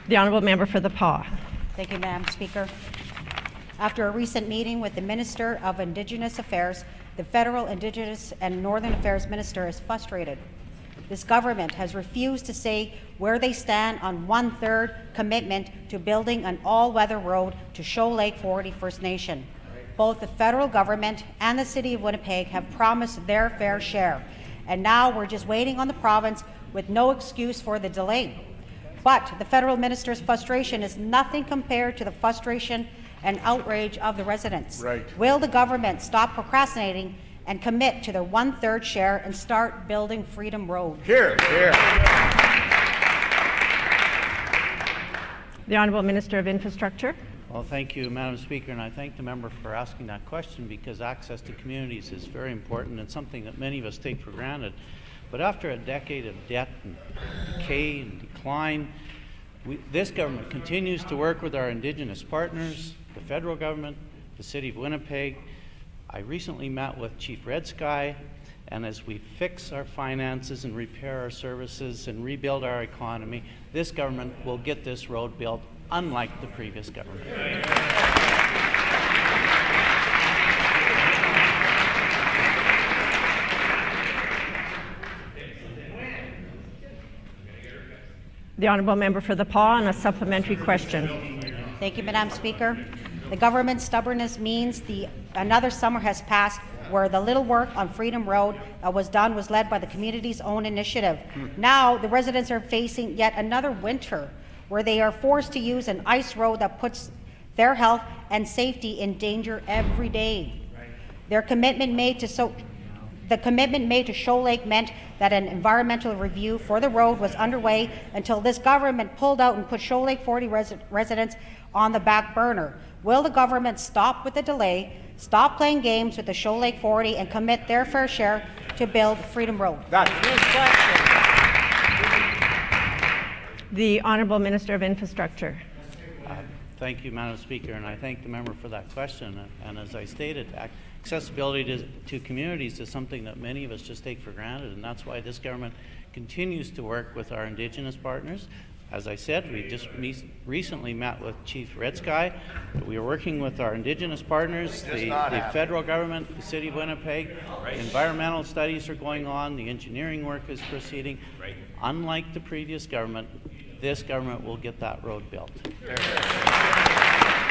The honourable member for the Pas. Thank you, Madam Speaker. After a recent meeting with the Minister of Indigenous Affairs, the Federal Indigenous and Northern Affairs Minister is frustrated. This government has refused to say where they stand on 1/3 commitment to building an all-weather road to Shoal Lake 480 First Nation. Both the federal government and the City of Winnipeg have promised their fair share, and now we're just waiting on the province with no excuse for the delay. But the federal minister's frustration is nothing compared to the frustration and outrage of the residents. Right. Will the government stop procrastinating and commit to their 1/3 share and start building Freedom Road? Here, here. The honourable Minister of Infrastructure. Well, thank you, Madam Speaker, and I thank the member for asking that question, because access to communities is very important and something that many of us take for granted. But after a decade of debt and decay and decline, this government continues to work with our Indigenous partners, the federal government, the City of Winnipeg. I recently met with Chief Red Sky, and as we fix our finances and repair our services and rebuild our economy, this government will get this road built, unlike the previous government. The honourable member for the Pas on a supplementary question. Thank you, Madam Speaker. The government's stubbornness means another summer has passed where the little work on Freedom Road that was done was led by the community's own initiative. Now the residents are facing yet another winter where they are forced to use an ice road that puts their health and safety in danger every day. The commitment made to Shoal Lake meant that an environmental review for the road was underway until this government pulled out and put Shoal Lake 40 residents on the back burner. Will the government stop with the delay, stop playing games with the Shoal Lake 40, and commit their fair share to build Freedom Road? The honourable Minister of Infrastructure. Thank you, Madam Speaker, and I thank the member for that question. And as I stated, accessibility to communities is something that many of us just take for granted, and that's why this government continues to work with our Indigenous partners. As I said, we just recently met with Chief Red Sky. We are working with our Indigenous partners, the federal government, the City of Winnipeg. Environmental studies are going on. The engineering work is proceeding. Unlike the previous government, this government will get that road built.